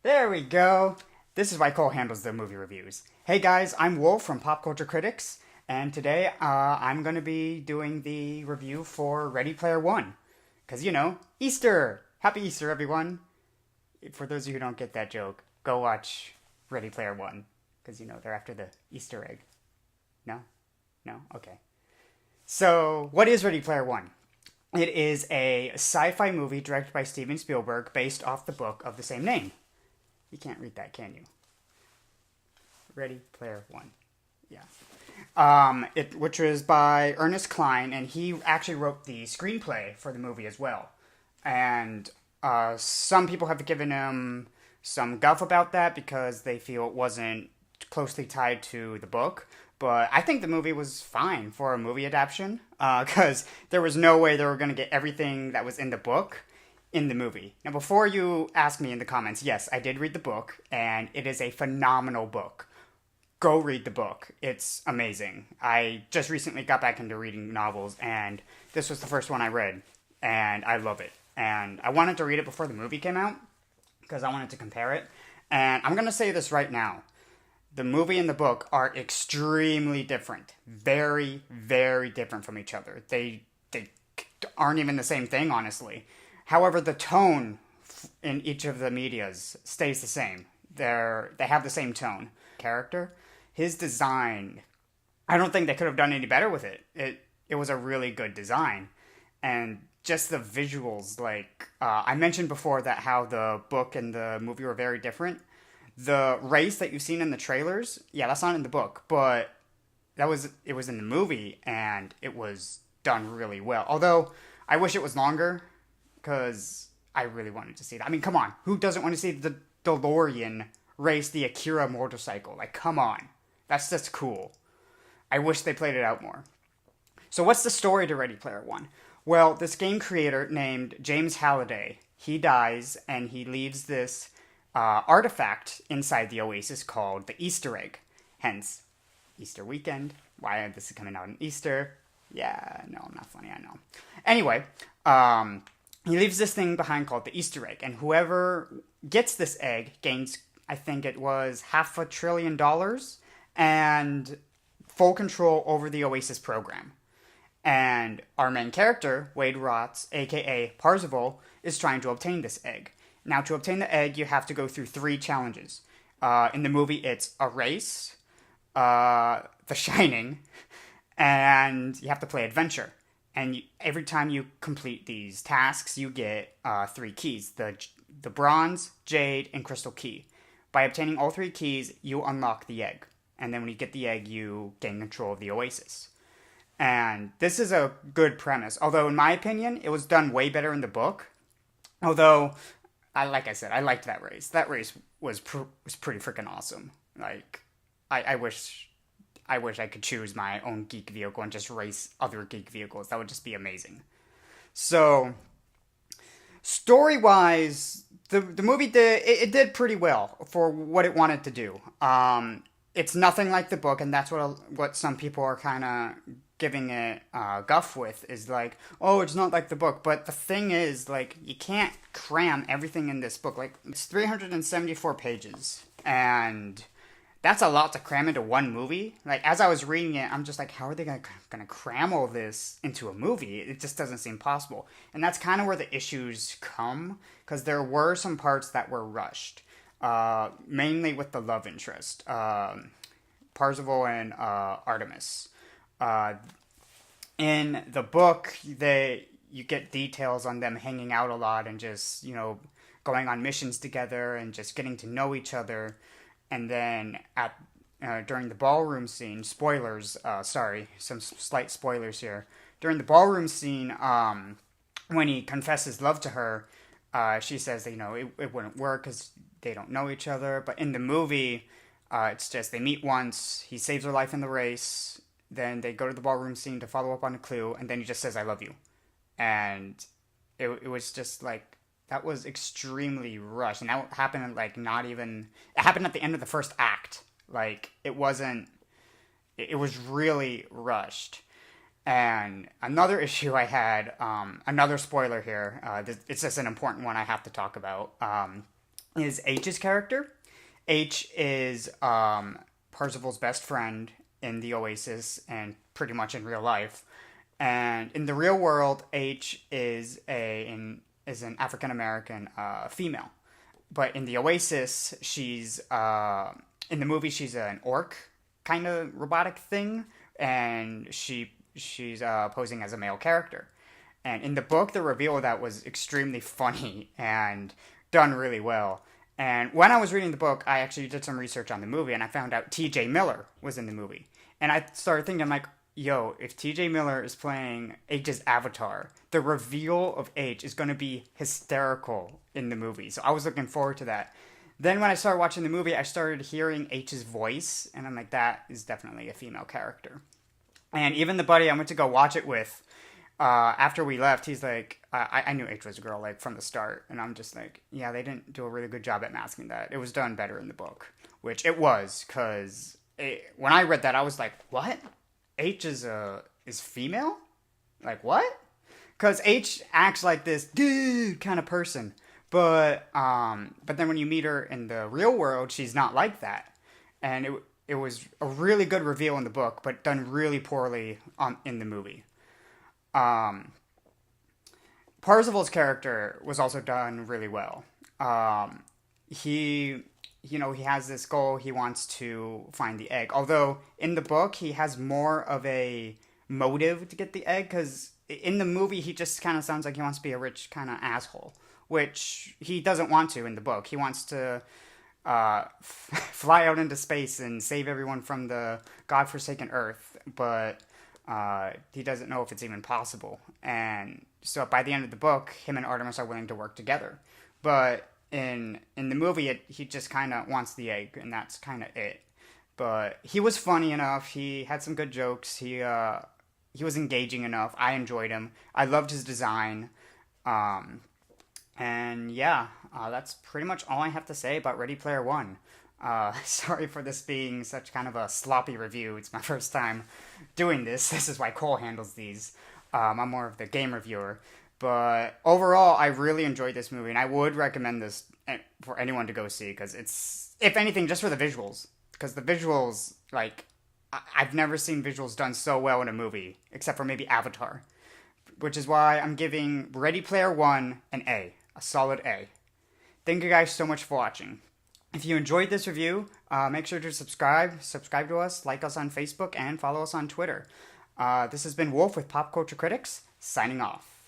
There we go. This is why Cole handles the movie reviews. Hey guys, I'm Wolf from Pop Culture Critics, and today I'm going to be doing the review for Ready Player One. Because, Easter! Happy Easter, everyone! For those of you who don't get that joke, go watch Ready Player One. Because, they're after the Easter egg. No? No? Okay. So, what is Ready Player One? It is a sci-fi movie directed by Steven Spielberg based off the book of the same name. You can't read that, can you? Ready Player One. Yeah. Which was by Ernest Cline, and he actually wrote the screenplay for the movie as well. And some people have given him some guff about that because they feel it wasn't closely tied to the book. But I think the movie was fine for a movie adaptation because there was no way they were going to get everything that was in the book in the movie. Now, before you ask me in the comments, yes, I did read the book, and it is a phenomenal book. Go read the book. It's amazing. I just recently got back into reading novels, and this was the first one I read, and I love it. And I wanted to read it before the movie came out because I wanted to compare it. And I'm going to say this right now. The movie and the book are extremely different. Very, very different from each other. They aren't even the same thing, honestly. However, the tone in each of the medias stays the same. They have the same tone. Character, his design, I don't think they could have done any better with it. It was a really good design. And just the visuals, I mentioned before that how the book and the movie were very different. The race that you've seen in the trailers, yeah, that's not in the book, but it was in the movie, and it was done really well. Although, I wish it was longer, because I really wanted to see that. I mean, come on, who doesn't want to see the DeLorean race the Akira motorcycle? Come on. That's just cool. I wish they played it out more. So what's the story to Ready Player One? Well, this game creator named James Halliday, he dies, and he leaves this artifact inside the Oasis called the Easter egg. Hence, Easter weekend. Why this is coming out on Easter. Yeah, no, I'm not funny, I know. Anyway, he leaves this thing behind called the Easter egg, and whoever gets this egg gains, I think it was $500 billion, and full control over the Oasis program. And our main character, Wade Rotz, aka Parzival, is trying to obtain this egg. Now, to obtain the egg, you have to go through 3 challenges. In the movie, it's a race, The Shining, and you have to play adventure. And every time you complete these tasks, you get 3 keys. The bronze, jade, and crystal key. By obtaining all 3 keys, you unlock the egg. And then when you get the egg, you gain control of the Oasis. And this is a good premise. Although, in my opinion, it was done way better in the book. Although, like I said, I liked that race. That race was pretty freaking awesome. I wish I could choose my own geek vehicle and just race other geek vehicles. That would just be amazing. So, story-wise, the movie did pretty well for what it wanted to do. It's nothing like the book, and that's what some people are kind of giving it guff with, is oh, it's not like the book. But the thing is, you can't cram everything in this book. It's 374 pages, and that's a lot to cram into one movie. As I was reading it, I'm just how are they gonna cram all this into a movie? It just doesn't seem possible. And that's kind of where the issues come, because there were some parts that were rushed. Mainly with the love interest. Parzival and Artemis. In the book, you get details on them hanging out a lot and just, going on missions together and just getting to know each other. And then during the ballroom scene, spoilers, sorry, some slight spoilers here. During the ballroom scene, when he confesses love to her, she says that, it wouldn't work because they don't know each other. But in the movie, it's just they meet once, he saves her life in the race, then they go to the ballroom scene to follow up on a clue, and then he just says, I love you. And it was just that was extremely rushed. And that happened it happened at the end of the first act. It was really rushed. And another issue I had, another spoiler here, it's just an important one I have to talk about. is H's character. H is Parzival's best friend in the Oasis and pretty much in real life. And in the real world, H is an African American female. But in the Oasis, she's in the movie she's an orc kind of robotic thing, and she's posing as a male character. And in the book, the reveal of that was extremely funny and done really well. And when I was reading the book, I actually did some research on the movie, and I found out T.J. Miller was in the movie. And I started thinking, like, yo, if T.J. Miller is playing H's avatar, the reveal of H is going to be hysterical in the movie. So I was looking forward to that. Then when I started watching the movie, I started hearing H's voice, and I'm like, that is definitely a female character. And even the buddy I went to go watch it with, after we left, he's like, I knew H was a girl, like, from the start. And I'm just like, yeah, they didn't do a really good job at masking that. It was done better in the book, which it was, because when I read that, I was like, what? H is female? Like, what? Because H acts like this dude kind of person. But then when you meet her in the real world, she's not like that. And it was a really good reveal in the book, but done really poorly in the movie. Parzival's character was also done really well. He has this goal. He wants to find the egg. Although in the book, he has more of a motive to get the egg, because in the movie, he just kind of sounds like he wants to be a rich kind of asshole, which he doesn't want to in the book. He wants to fly out into space and save everyone from the godforsaken Earth, but he doesn't know if it's even possible. And so by the end of the book, him and Artemis are willing to work together. But in the movie, he just kind of wants the egg, and that's kind of it. But he was funny enough. He had some good jokes. He was engaging enough. I enjoyed him. I loved his design. And yeah, that's pretty much all I have to say about Ready Player One. Sorry for this being such kind of a sloppy review. It's my first time doing this. This is why Cole handles these. I'm more of the game reviewer. But overall, I really enjoyed this movie, and I would recommend this for anyone to go see, because it's, if anything, just for the visuals. Because the visuals, like, I've never seen visuals done so well in a movie, except for maybe Avatar. Which is why I'm giving Ready Player One an A. A solid A. Thank you guys so much for watching. If you enjoyed this review, make sure to subscribe to us, like us on Facebook, and follow us on Twitter. This has been Wolf with Pop Culture Critics, signing off.